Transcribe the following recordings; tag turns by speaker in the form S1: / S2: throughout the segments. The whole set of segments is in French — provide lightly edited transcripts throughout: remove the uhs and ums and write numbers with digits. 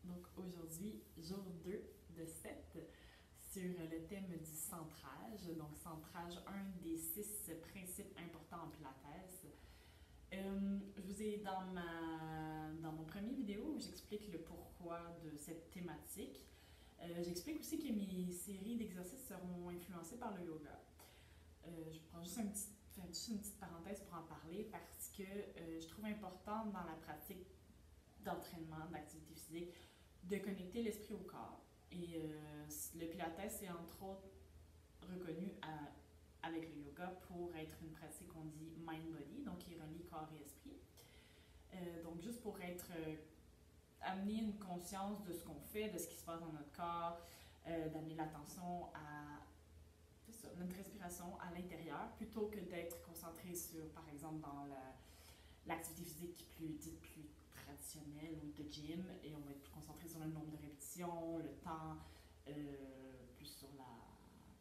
S1: Donc aujourd'hui, jour 2 de 7 sur le thème du centrage. Donc centrage, un des 6 principes importants en Pilates. Je vous ai dans mon premier vidéo, j'explique le pourquoi de cette thématique. J'explique aussi que mes séries d'exercices seront influencées par le yoga. Je prends juste une petite parenthèse pour en parler parce que je trouve important dans la pratique d'entraînement, d'activité physique, de connecter l'esprit au corps. Et le Pilates est entre autres reconnu avec le yoga pour être une pratique qu'on dit mind-body, donc qui relie corps et esprit. Donc juste pour amener une conscience de ce qu'on fait, de ce qui se passe dans notre corps, d'amener l'attention à notre respiration à l'intérieur, plutôt que d'être concentré sur, par exemple, dans l'activité physique plus traditionnelle ou de gym, et on va être plus concentré sur le nombre de répétitions, le temps, plus sur la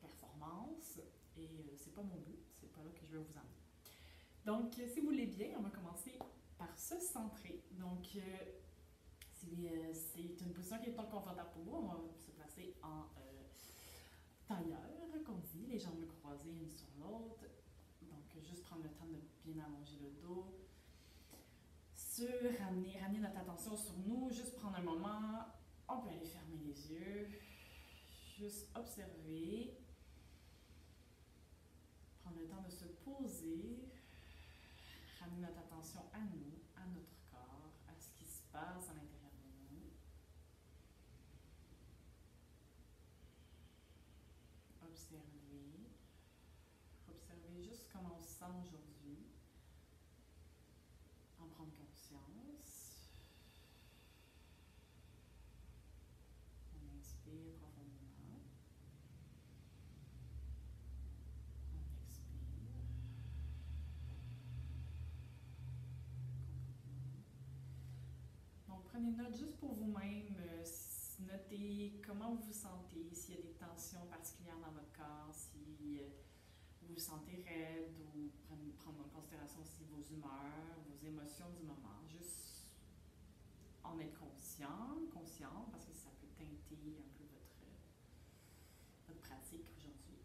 S1: performance, et c'est pas mon but, c'est pas là que je veux vous emmener. Donc, si vous voulez bien, on va commencer par se centrer. Donc, c'est une position qui est pas confortable pour vous. On va se placer en tailleur, qu'on dit, les jambes croisées une sur l'autre. Donc, juste prendre le temps de bien allonger le dos. Ramener notre attention sur nous, juste prendre un moment. On peut aller fermer les yeux, juste observer. Prendre le temps de se poser, ramener notre attention à nous, à notre corps, à ce qui se passe à l'intérieur de nous. Observer juste comment on se sent aujourd'hui, en prendre conscience. On inspire profondément. On expire. Donc, prenez note juste pour vous-même. Notez comment vous vous sentez, s'il y a des tensions particulières dans votre corps, si vous vous sentez raide, ou prendre en considération aussi vos humeurs, vos émotions du moment. Juste en être conscient, parce que ça peut teinter un peu votre pratique aujourd'hui.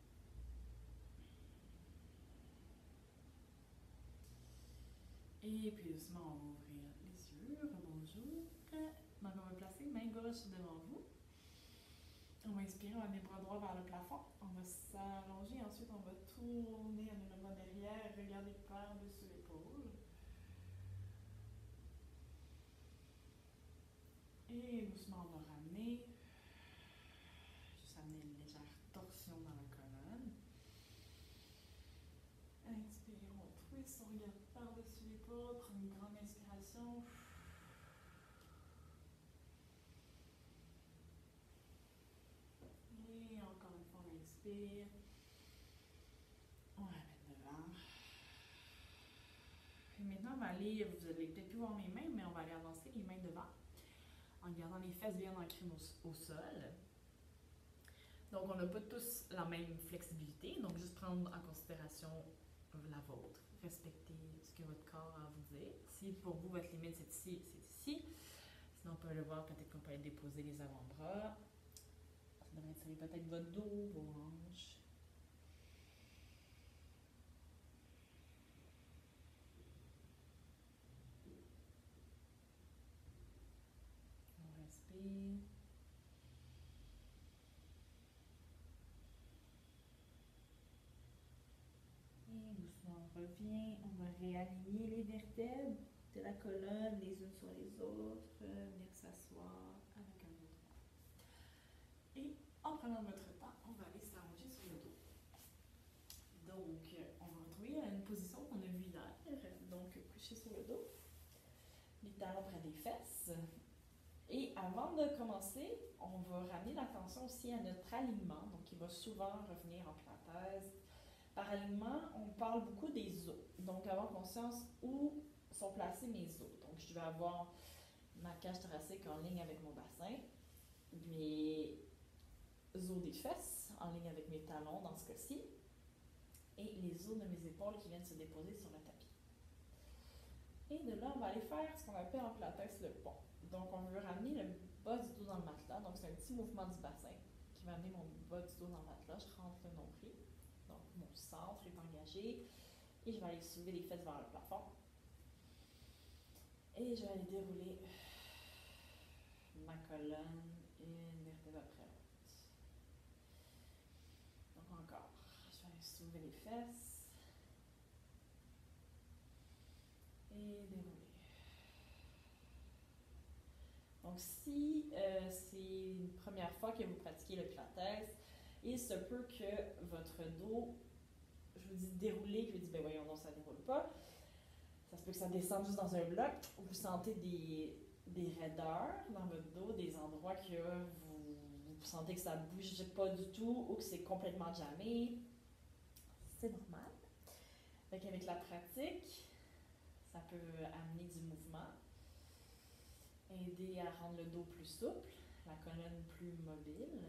S1: Et puis doucement, on va ouvrir les yeux. Bonjour. Donc, on va placer main gauche devant vous. On va inspirer, on va les bras droits vers le plafond. On va s'allonger, ensuite on va tourner, amener le bras derrière, regarder par-dessus l'épaule. Et doucement, on va ramener. Juste amener une légère torsion dans la colonne. Inspire, on twist, on regarde par-dessus l'épaule, prendre une grande inspiration. Et encore une fois, on inspire. On ramène devant. Et maintenant, on va aller, vous allez peut-être plus voir mes mains, mais on va aller avancer les mains devant, en gardant les fesses bien ancrées au sol. Donc, on n'a pas tous la même flexibilité, donc juste prendre en considération la vôtre. Respectez ce que votre corps a à vous dire. Si pour vous, votre limite, c'est ici, c'est ici. Sinon, on peut le voir, peut-être qu'on peut aller déposer les avant-bras. Ça devrait étirer peut-être votre dos, vos hanches. On respire. Et doucement, on revient. On va réaligner les vertèbres de la colonne, les unes sur les autres. Venir s'asseoir avec un dos droit. Et en prenant votre temps, on va aller s'allonger sur le dos. Donc, on va retrouver une position qu'on a vue hier. Donc, coucher sur le dos, les talons près des fesses. Et avant de commencer, on va ramener l'attention aussi à notre alignement, donc qui va souvent revenir en pilates. Par alignement, on parle beaucoup des os. Donc, avoir conscience où sont placés mes os. Donc, je vais avoir ma cage thoracique en ligne avec mon bassin, mes os des fesses en ligne avec mes talons dans ce cas-ci, et les os de mes épaules qui viennent se déposer sur le tapis. Et de là, on va aller faire ce qu'on appelle en pilates le pont. Donc, on veut ramener
S2: bas du dos dans le matelas. Donc, c'est un petit mouvement du bassin qui va amener mon bas du dos dans le matelas. Je rentre le nombril. Donc, mon centre est engagé. Et je vais aller soulever les fesses vers le plafond. Et je vais aller dérouler ma colonne, une vertèbre après l'autre. Donc, encore. Je vais aller soulever les fesses. Et dérouler. Donc, si c'est une première fois que vous pratiquez le pilates, il se peut que votre dos, je vous dis dérouler, puis vous dites, ben voyons, non, ça ne déroule pas. Ça se peut que ça descende juste dans un bloc. Vous sentez des raideurs dans votre dos, des endroits que vous sentez que ça ne bouge pas du tout ou que c'est complètement jammé. C'est normal. Donc, avec la pratique, ça peut amener du mouvement, aider à rendre le dos plus souple, la colonne plus mobile.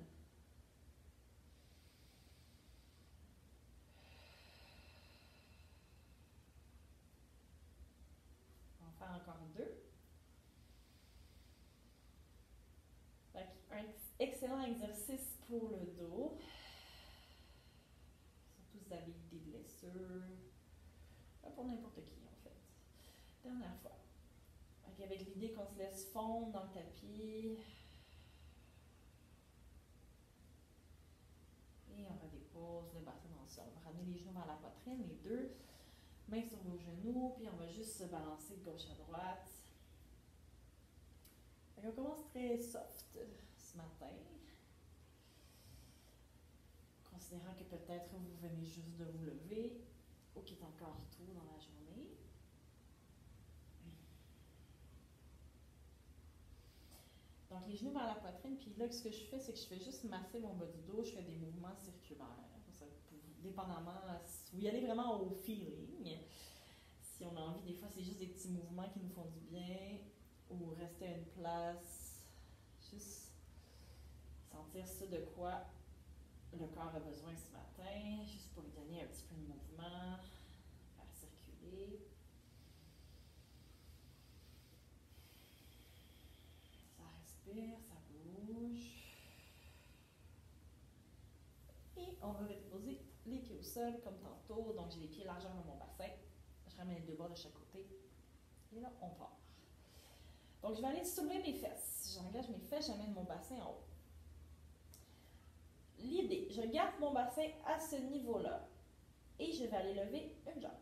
S2: On va en faire encore 2. Un excellent exercice pour le dos, surtout si vous avez des blessures, pour n'importe qui en fait. Dernière fois. Avec l'idée qu'on se laisse fondre dans le tapis. Et on redépose le bassin dans le sol. On va ramener les genoux vers la poitrine, les deux. Mains sur vos genoux, puis on va juste se balancer de gauche à droite. Donc on commence très soft ce matin. Considérant que peut-être vous venez juste de vous lever ou qu'il est encore tôt dans la journée. Donc, les genoux vers la poitrine, puis là, ce que je fais, c'est que je fais juste masser mon bas du dos, je fais des mouvements circulaires. Ça, dépendamment, vous y allez vraiment au feeling. Si on a envie, des fois, c'est juste des petits mouvements qui nous font du bien, ou rester à une place, juste sentir ce de quoi le corps a besoin ce matin, juste pour lui donner un petit peu de mouvement, faire circuler. Ça respire, ça bouge. Et on va déposer les pieds au sol comme tantôt. Donc j'ai les pieds largeur dans mon bassin. Je ramène les deux bras de chaque côté. Et là, on part. Donc je vais aller soulever mes fesses. J'engage mes fesses, j'amène mon bassin en haut. L'idée, je garde mon bassin à ce niveau-là. Et je vais aller lever une jambe.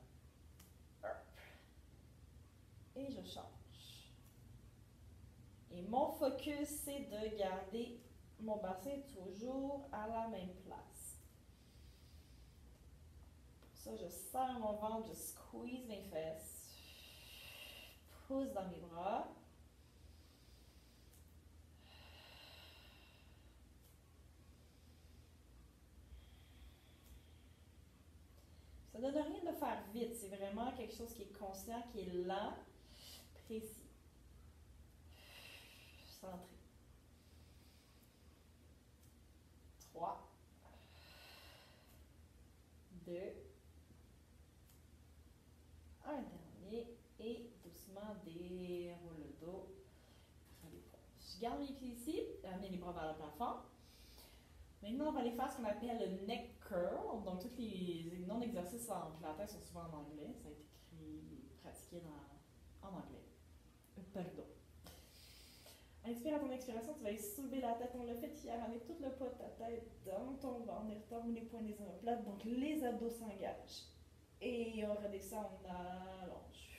S2: Et je change. Et mon focus, c'est de garder mon bassin toujours à la même place. Pour ça, je serre mon ventre, je squeeze mes fesses. Pousse dans mes bras. Ça ne donne rien de faire vite, c'est vraiment quelque chose qui est conscient, qui est lent, précis. Centré. 3, 2, un dernier, et doucement déroule le dos. Je garde mes pieds ici, amenez les bras vers le plafond. Maintenant, on va aller faire ce qu'on appelle le neck curl. Donc, tous les noms d'exercices en pilates sont souvent en anglais. Ça a été pratiqué en anglais. Pardon. Inspire à ton expiration, tu vas aller soulever la tête. On l'a fait hier, amener tout le poids de ta tête dans ton ventre, et retombe les poings des omoplates. Donc, les abdos s'engagent. Et on redescend, on allonge.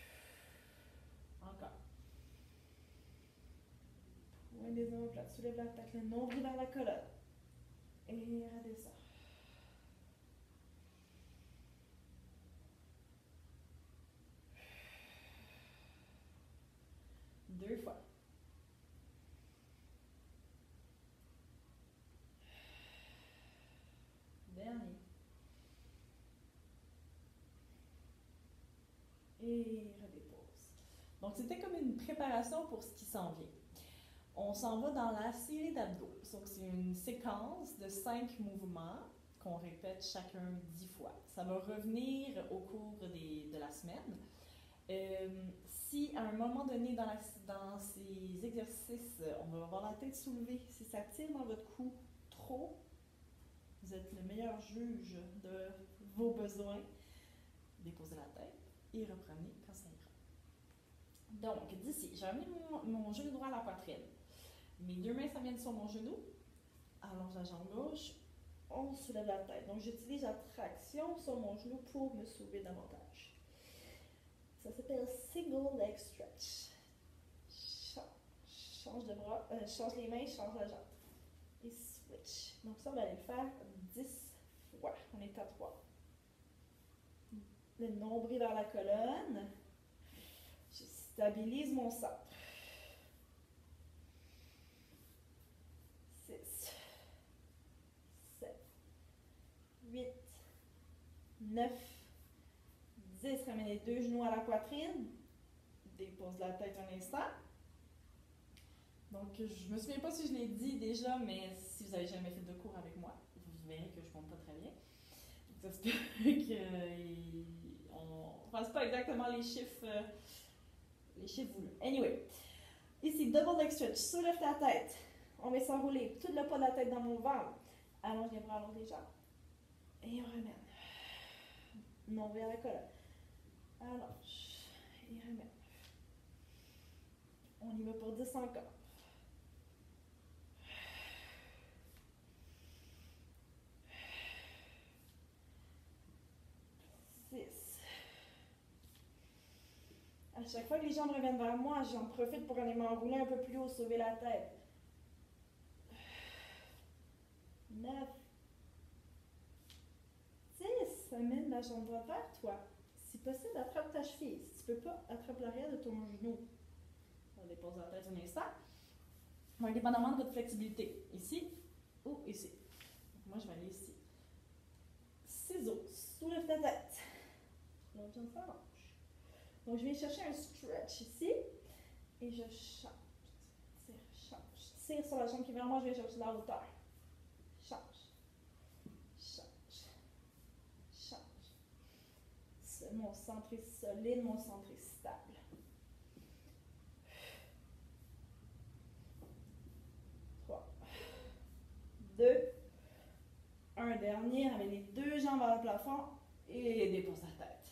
S2: Encore. Poings des omoplates, soulève la tête, le nombril dans la colonne. Et redescend. Deux fois. Dernier. Et redépose. Donc, c'était comme une préparation pour ce qui s'en vient. On s'en va dans la série d'abdos. Donc, c'est une séquence de 5 mouvements qu'on répète chacun 10 fois. Ça va revenir au cours de la semaine. Si à un moment donné dans ces exercices, on va avoir la tête soulevée, si ça tire dans votre cou trop, vous êtes le meilleur juge de vos besoins. Déposez la tête et reprenez quand ça ira. Donc, d'ici, j'ai amené mon genou droit à la poitrine. Mes deux mains s'amènent sur mon genou. Allonge la jambe gauche. On soulève la tête. Donc, j'utilise la traction sur mon genou pour me soulever davantage. Ça s'appelle single leg stretch. Change de bras, change les mains, change la jambe. Et switch. Donc, ça, on va aller le faire 10 fois. On est à 3. Le nombril vers la colonne. Je stabilise mon centre. 6, 7, 8, 9, 10. Ramène les deux genoux à la poitrine. Dépose la tête un instant. Donc, je me souviens pas si je l'ai dit déjà, mais si vous n'avez jamais fait de cours avec moi, vous verrez que je ne compte pas très bien. Donc, ça se peut qu'on ne fasse pas exactement les chiffres voulus. Anyway, ici, double leg stretch. Soulève ta tête. On va s'enrouler. Tout le poids de la tête dans mon ventre. Allonge les bras, allonge les jambes. Et on ramène. Non vers la colonne. Allonge. Et ramène. On y va pour 10 encore. 6. À chaque fois que les jambes reviennent vers moi, j'en profite pour aller m'enrouler un peu plus haut, sauver la tête. 9. 10. Amène la jambe droite vers toi. Si possible, attrape ta cheville. Si tu ne peux pas, attrape l'arrière de ton genou. On dépose la tête un instant. Donc, dépendamment de votre flexibilité. Ici ou ici. Donc, moi, je vais aller ici. Ciseaux. Soulève ta tête. L'autre jambe s'allonge. Donc, je viens chercher un stretch ici. Et je change. Tire, change. Tire sur la jambe qui est vers moi, je viens chercher la hauteur. Change. Mon centre est solide, mon centre est stable. 3, 2, 1. Dernier, avec les deux jambes vers le plafond et dépose la tête.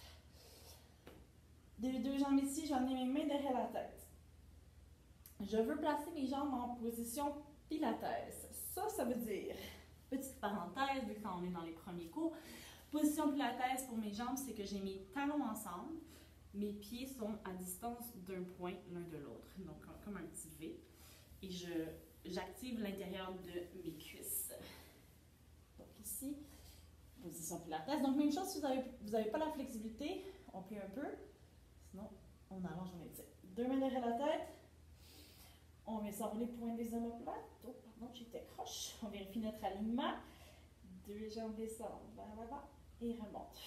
S2: Des deux jambes ici, je vais amener mes mains derrière la tête. Je veux placer mes jambes en position pilates. Ça veut dire, petite parenthèse, vu qu'on est dans les premiers cours, position pilates pour mes jambes, c'est que j'ai mes talons ensemble, mes pieds sont à distance d'un point l'un de l'autre, donc comme un petit V, et j'active l'intérieur de mes cuisses. Donc ici, position pilates. Donc même chose, si vous n'avez pas la flexibilité, on plie un peu, sinon on allonge, on étire. Deux mains derrière la tête, on vient s'enrouler point des omoplates. Oh, pardon, j'étais croche. On vérifie notre alignement. Deux jambes descendent vers l'avant. Et remonte.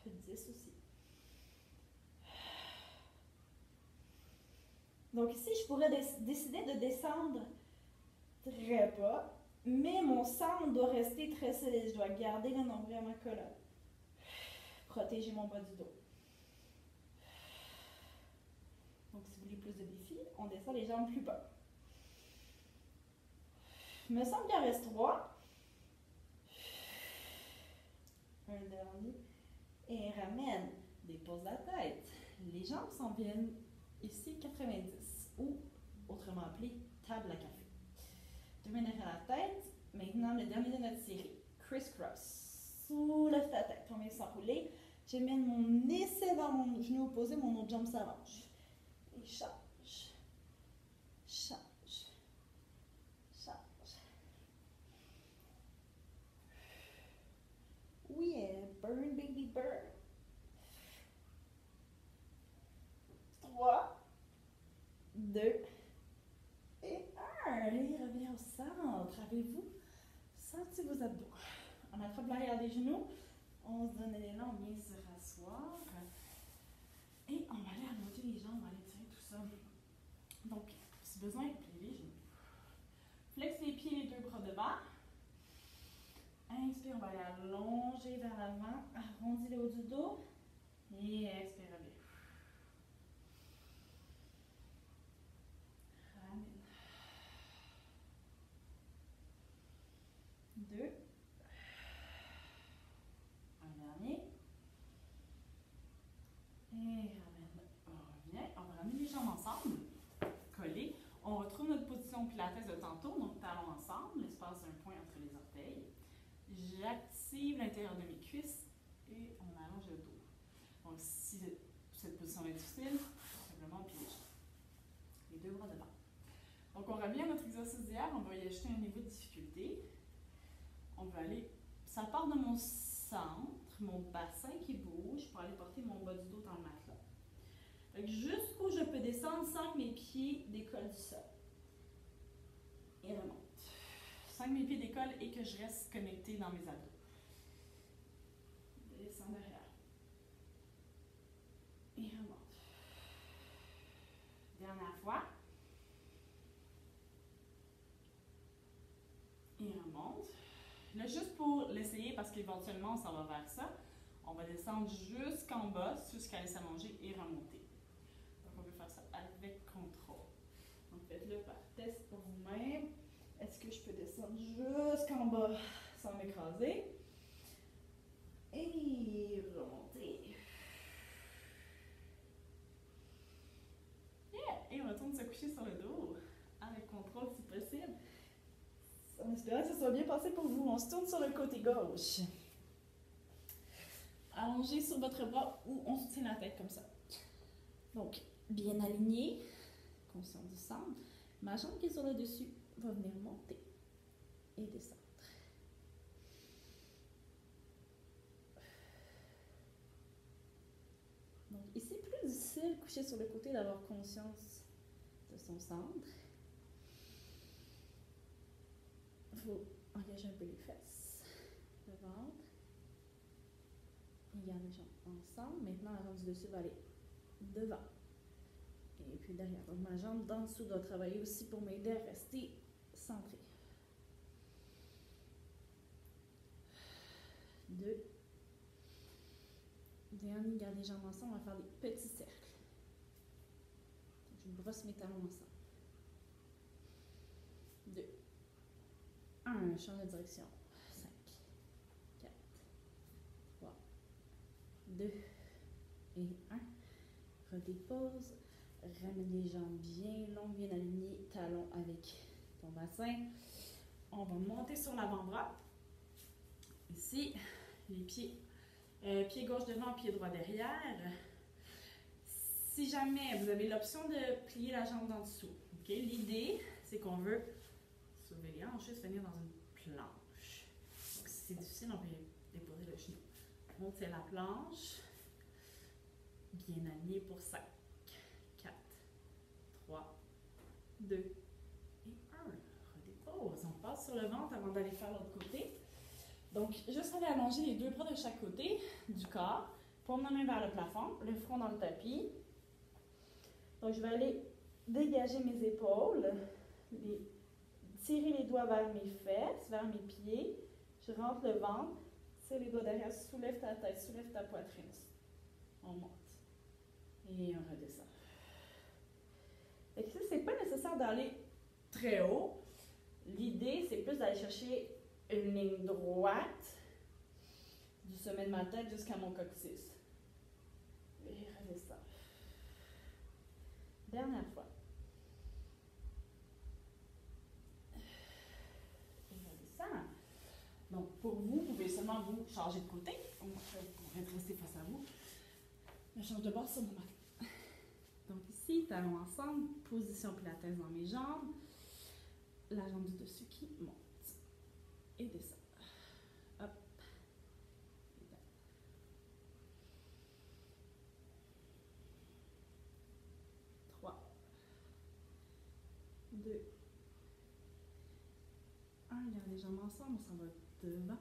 S2: 10 aussi. Donc ici, je pourrais décider de descendre très bas, mais mon centre doit rester très solide. Je dois garder le nombril à ma colonne. Protéger mon bas du dos. Donc si vous voulez plus de défis, on descend les jambes plus bas. Il me semble qu'il en reste 3. Un dernier. Et ramène. Dépose la tête. Les jambes s'en viennent ici 90 ou autrement appelé table à café. Deux mains derrière la tête. Maintenant, le dernier de notre série. Criss-cross. Soulève ta tête. On vient s'enrouler. J'amène mon essai dans mon genou opposé. Mon autre jambe s'allonge. Et change. Change. Change. Oui, burn, baby, burn. 3, 2 et 1. Et revenez au centre. Avez-vous senti vos abdos? On attrape l'arrière des genoux. On se donne l'élan, on vient se rasseoir. Et on va aller allonger les jambes, on va aller tirer tout ça. Donc, si besoin, pliez les genoux. Flex les pieds, les deux bras devant. Inspire, on va aller allonger vers l'avant. Arrondis le haut du dos. Et expire bien. 2. Un dernier. Et on revient. On va ramener les jambes ensemble, collées. On retrouve notre position pilates de tantôt, donc talons ensemble, l'espace d'un point entre les orteils. J'active l'intérieur de mes cuisses et on allonge le dos. Donc, si cette position est difficile, simplement plier les jambes. Les deux bras devant. Donc, on revient à notre exercice d'hier. On va y ajouter un niveau de difficulté. On va aller. Ça part de mon centre, mon bassin qui bouge pour aller porter mon bas du dos dans le matelas. Jusqu'où je peux descendre sans que mes pieds décollent du sol. Et remonte. Sans que mes pieds décollent et que je reste connectée dans mes abdos. Descends derrière. Et remonte. Dernière fois. Et remonte. Là, juste pour l'essayer, parce qu'éventuellement, on s'en va vers ça, on va descendre jusqu'en bas, jusqu'à aller s'allonger et remonter. Donc, on peut faire ça avec contrôle. Donc, faites-le par test pour vous-même. Est-ce que je peux descendre jusqu'en bas sans m'écraser? Et remonter. Yeah! Et on retourne se coucher sur le dos, avec contrôle si possible. En espérant que ça soit bien passé pour vous. On se tourne sur le côté gauche. Allongez sur votre bras ou on soutient la tête comme ça. Donc, bien aligné, conscient du centre. Ma jambe qui est sur le dessus va venir monter et descendre. Donc, ici, plus difficile coucher sur le côté d'avoir conscience de son centre. Il faut engager un peu les fesses, le ventre. Et garde les jambes ensemble. Maintenant, la jambe du dessus va aller devant. Et puis derrière. Donc, ma jambe d'en dessous doit travailler aussi pour m'aider à rester centrée. 2. Dernier, garde les jambes ensemble. On va faire des petits cercles. Donc, je brosse mes talons ensemble. 2. 1. Change de direction. 5. 4. 3. 2. Et 1. Redépose. Ramène les jambes bien longues, bien alignées. Talons avec ton bassin. On va monter sur l'avant-bras. Ici, les pieds. Pied gauche devant, pied droit derrière. Si jamais vous avez l'option de plier la jambe d'en dessous, okay? L'idée, c'est qu'on veut soulever les hanches, juste venir dans une planche. Donc, si c'est difficile, on peut déposer le genou. On tient la planche. Bien aligné pour 5, 4, 3, 2 et 1. Redépose. On passe sur le ventre avant d'aller faire l'autre côté. Donc, juste aller allonger les deux bras de chaque côté du corps. Paume la main vers le plafond, le front dans le tapis. Donc, je vais aller dégager mes épaules, tirer les doigts vers mes fesses, vers mes pieds. Je rentre le ventre, tire les doigts derrière, soulève ta tête, soulève ta poitrine. On monte. Et on redescend. Et ici, ce n'est pas nécessaire d'aller très haut. L'idée, c'est plus d'aller chercher une ligne droite du sommet de ma tête jusqu'à mon coccyx. Et redescend. Dernière fois. Et redescend. Donc, pour vous, vous pouvez seulement vous changer de côté. Vous pourrez rester face à vous. Je change de bord sur mon matelas. Donc ici, talons ensemble, position pilates dans mes jambes. La jambe du dessus qui monte et descend. Hop. Et down. 3, 2, 1. Garde les jambes ensemble, on s'en va devant,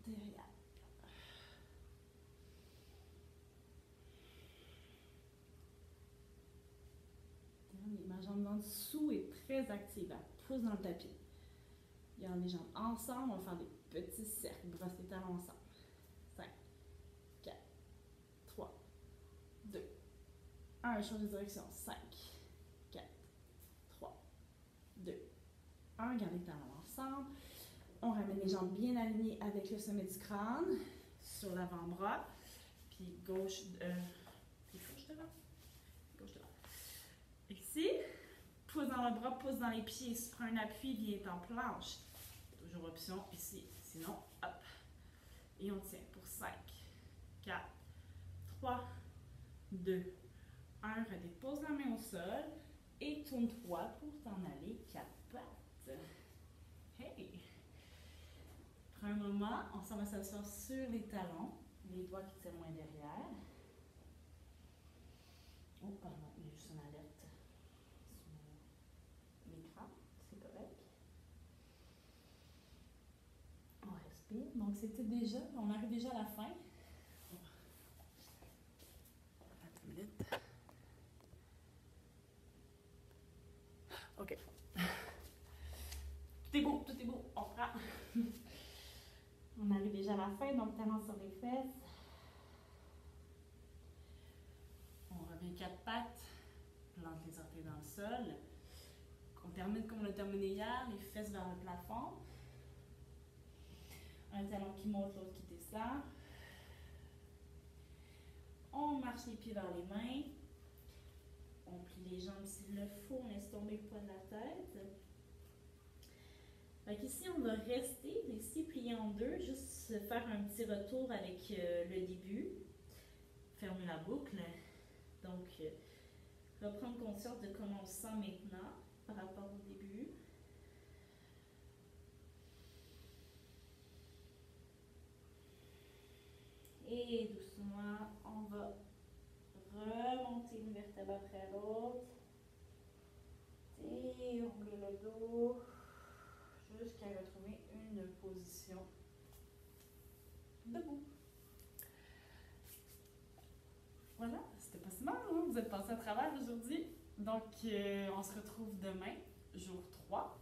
S2: derrière. Ma jambe d'en dessous est très active, elle pousse dans le tapis. Garde les jambes ensemble, on va faire des petits cercles, brosse les talons ensemble. 5, 4, 3, 2, 1, change de direction. 5, 4, 3, 2, 1, garde les talons ensemble. on ramène les jambes bien alignées avec le sommet du crâne, sur l'avant-bras, puis gauche devant. Gauche devant. Ici, pouce dans le bras, pouce dans les pieds. Si tu prends un appui, viens en planche. Toujours option ici. Sinon, hop. Et on tient pour 5, 4, 3, 2, 1. Redépose la main au sol et tourne-toi pour t'en aller 4 pattes. Hey! Prends un moment, on s'en va s'asseoir sur les talons, les doigts qui tirent loin derrière. Oh, pardon, il y a juste une alerte sur l'écran, c'est correct. On respire. Donc, c'était déjà, on arrive déjà à la fin. Attends une minute. OK. Tout est beau, on prend. On arrive déjà à la fin, donc talons sur les fesses. On revient 4 pattes, plante les orteils dans le sol. On termine comme on l'a terminé hier, les fesses vers le plafond. Un talon qui monte, l'autre qui descend. On marche les pieds vers les mains. On plie les jambes s'il le faut, on laisse tomber le poids de la tête. Donc ici, on va rester ici plié en deux, juste faire un petit retour avec le début. Fermer la boucle. Donc, reprendre conscience de comment on se sent maintenant par rapport au début. Et doucement, on va remonter une vertèbre après l'autre. Et rouler le dos jusqu'à retrouver une position debout. Voilà, c'était pas si mal, hein? Vous êtes passé à travers aujourd'hui. Donc, on se retrouve demain, jour 3.